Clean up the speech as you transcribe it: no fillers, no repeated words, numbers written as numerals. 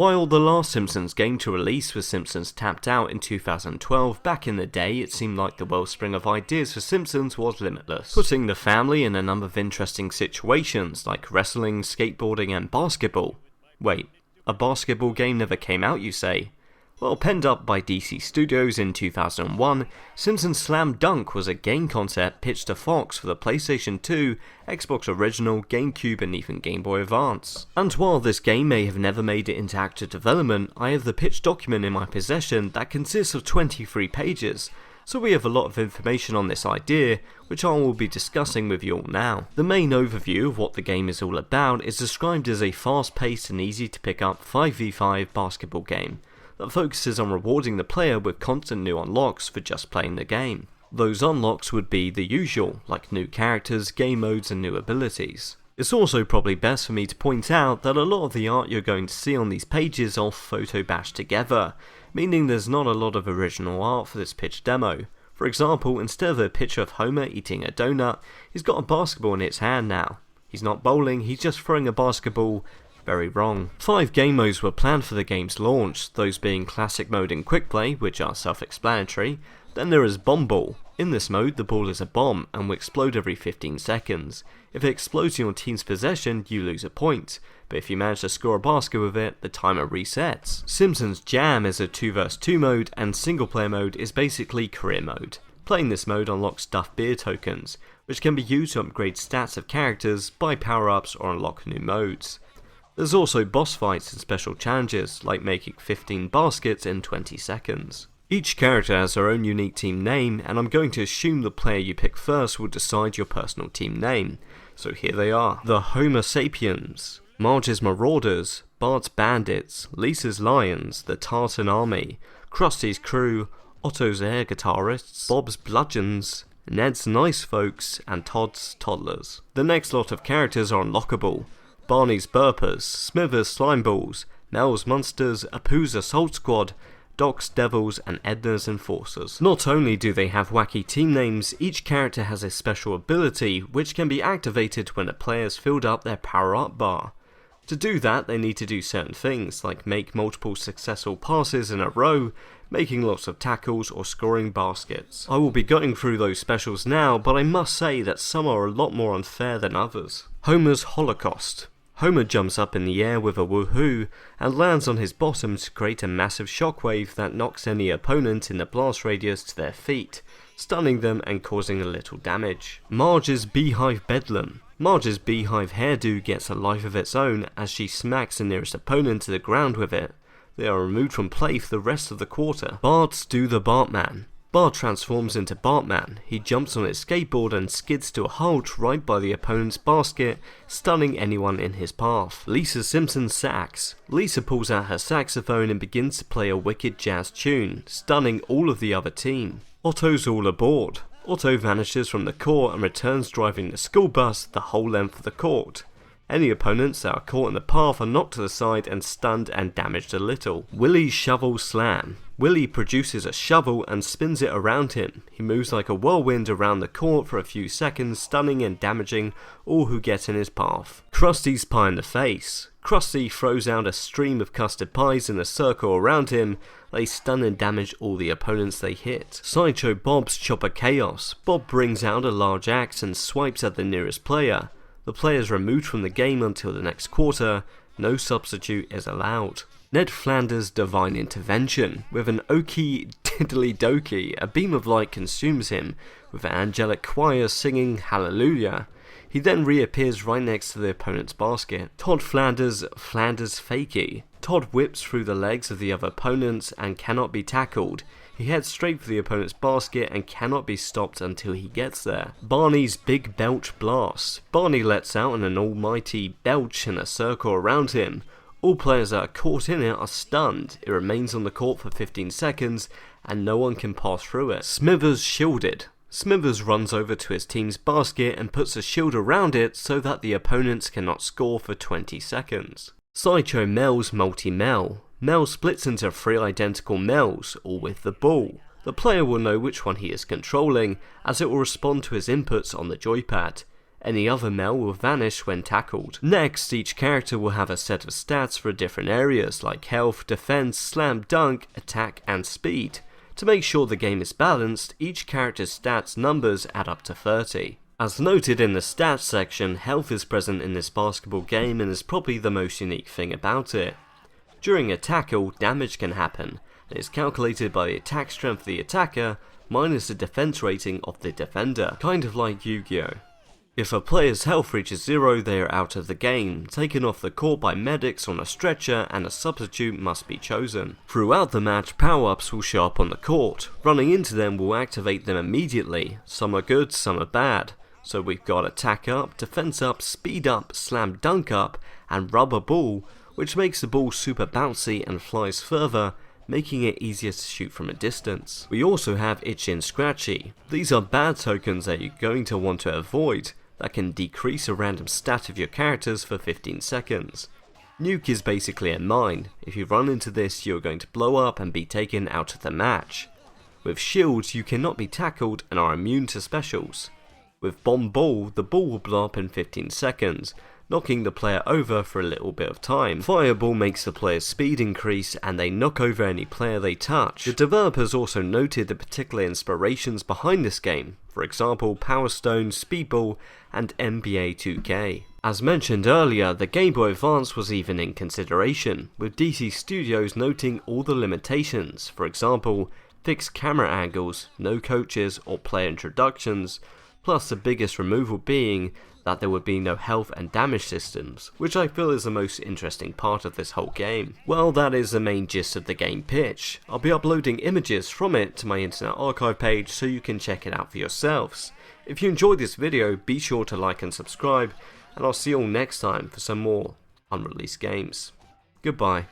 While the last Simpsons game to release was Simpsons Tapped Out in 2012, back in the day it seemed like the wellspring of ideas for Simpsons was limitless, putting the family in a number of interesting situations like wrestling, skateboarding and basketball. Wait, a basketball game never came out, you say? Well, penned up by DC Studios in 2001, Simpsons Slam Dunk was a game concept pitched to Fox for the PlayStation 2, Xbox Original, GameCube and even Game Boy Advance. And while this game may have never made it into active development, I have the pitch document in my possession that consists of 23 pages, so we have a lot of information on this idea, which I will be discussing with you all now. The main overview of what the game is all about is described as a fast-paced and easy to pick up 5v5 basketball game that focuses on rewarding the player with constant new unlocks for just playing the game. Those unlocks would be the usual, like new characters, game modes and new abilities. It's also probably best for me to point out that a lot of the art you're going to see on these pages are photo bashed together, meaning there's not a lot of original art for this pitch demo. For example, instead of a picture of Homer eating a donut, he's got a basketball in his hand now. He's not bowling, he's just throwing a basketball. Very wrong. 5 game modes were planned for the game's launch, those being Classic Mode and Quick Play, which are self-explanatory. Then there is Bomb Ball. In this mode, the ball is a bomb and will explode every 15 seconds. If it explodes in your team's possession, you lose a point, but if you manage to score a basket with it, the timer resets. Simpsons Jam is a 2 vs 2 mode, and Single Player mode is basically career mode. Playing this mode unlocks Stuffed Beer tokens, which can be used to upgrade stats of characters, buy power-ups or unlock new modes. There's also boss fights and special challenges, like making 15 baskets in 20 seconds. Each character has their own unique team name, and I'm going to assume the player you pick first will decide your personal team name. So here they are. The Homo Sapiens, Marge's Marauders, Bart's Bandits, Lisa's Lions, the Tartan Army, Krusty's Crew, Otto's Air Guitarists, Bob's Bludgeons, Ned's Nice Folks, and Todd's Toddlers. The next lot of characters are unlockable. Barney's Burpers, Smithers Slimeballs, Mel's Monsters, Apu's Assault Squad, Doc's Devils and Edna's Enforcers. Not only do they have wacky team names, each character has a special ability which can be activated when a player has filled up their power-up bar. To do that, they need to do certain things like make multiple successful passes in a row, making lots of tackles or scoring baskets. I will be going through those specials now, but I must say that some are a lot more unfair than others. Homer's Holocaust. Homer jumps up in the air with a woohoo and lands on his bottom to create a massive shockwave that knocks any opponent in the blast radius to their feet, stunning them and causing a little damage. Marge's Beehive Bedlam. Marge's beehive hairdo gets a life of its own as she smacks the nearest opponent to the ground with it. They are removed from play for the rest of the quarter. Bart's Do the Bartman. Bart transforms into Bartman. He jumps on his skateboard and skids to a halt right by the opponent's basket, stunning anyone in his path. Lisa Simpson's Sax. Lisa pulls out her saxophone and begins to play a wicked jazz tune, stunning all of the other team. Otto's All Aboard. Otto vanishes from the court and returns driving the school bus the whole length of the court. Any opponents that are caught in the path are knocked to the side and stunned and damaged a little. Willie's Shovel Slam. Willie produces a shovel and spins it around him. He moves like a whirlwind around the court for a few seconds, stunning and damaging all who get in his path. Krusty's Pie in the Face. Krusty throws out a stream of custard pies in a circle around him. They stun and damage all the opponents they hit. Sideshow Bob's Chopper Chaos. Bob brings out a large axe and swipes at the nearest player. The player is removed from the game until the next quarter. No substitute is allowed. Ned Flanders' Divine Intervention. With an okie diddly dokey, a beam of light consumes him, with an angelic choir singing Hallelujah. He then reappears right next to the opponent's basket. Todd Flanders' Flanders Fakey. Todd whips through the legs of the other opponents and cannot be tackled. He heads straight for the opponent's basket and cannot be stopped until he gets there. Barney's Big Belch Blast. Barney lets out an almighty belch in a circle around him. All players that are caught in it are stunned. It remains on the court for 15 seconds and no one can pass through it. Smithers Shielded. Smithers runs over to his team's basket and puts a shield around it so that the opponents cannot score for 20 seconds. Sideshow Mel's Multi-Mel. Mel splits into 3 identical Mels, all with the ball. The player will know which one he is controlling, as it will respond to his inputs on the joypad. Any other Mel will vanish when tackled. Next, each character will have a set of stats for different areas like health, defense, slam dunk, attack, and speed. To make sure the game is balanced, each character's stats numbers add up to 30. As noted in the stats section, health is present in this basketball game and is probably the most unique thing about it. During a tackle, damage can happen, and is calculated by the attack strength of the attacker minus the defense rating of the defender, kind of like Yu-Gi-Oh! If a player's health reaches 0, they are out of the game, taken off the court by medics on a stretcher, and a substitute must be chosen. Throughout the match, power-ups will show up on the court. Running into them will activate them immediately. Some are good, some are bad. So we've got attack up, defense up, speed up, slam dunk up, and rubber ball, which makes the ball super bouncy and flies further, making it easier to shoot from a distance. We also have Itchy and Scratchy. These are bad tokens that you're going to want to avoid, that can decrease a random stat of your characters for 15 seconds. Nuke is basically a mine. If you run into this, you're going to blow up and be taken out of the match. With shields, you cannot be tackled and are immune to specials. With Bomb Ball, the ball will blow up in 15 seconds, knocking the player over for a little bit of time. Fireball makes the player's speed increase and they knock over any player they touch. The developers also noted the particular inspirations behind this game, for example Power Stone, Speedball, and NBA 2K. As mentioned earlier, the Game Boy Advance was even in consideration, with DC Studios noting all the limitations, for example fixed camera angles, no coaches or player introductions, plus the biggest removal being that there would be no health and damage systems, which I feel is the most interesting part of this whole game. Well, that is the main gist of the game pitch. I'll be uploading images from it to my Internet Archive page so you can check it out for yourselves. If you enjoyed this video, be sure to like and subscribe, and I'll see you all next time for some more unreleased games. Goodbye.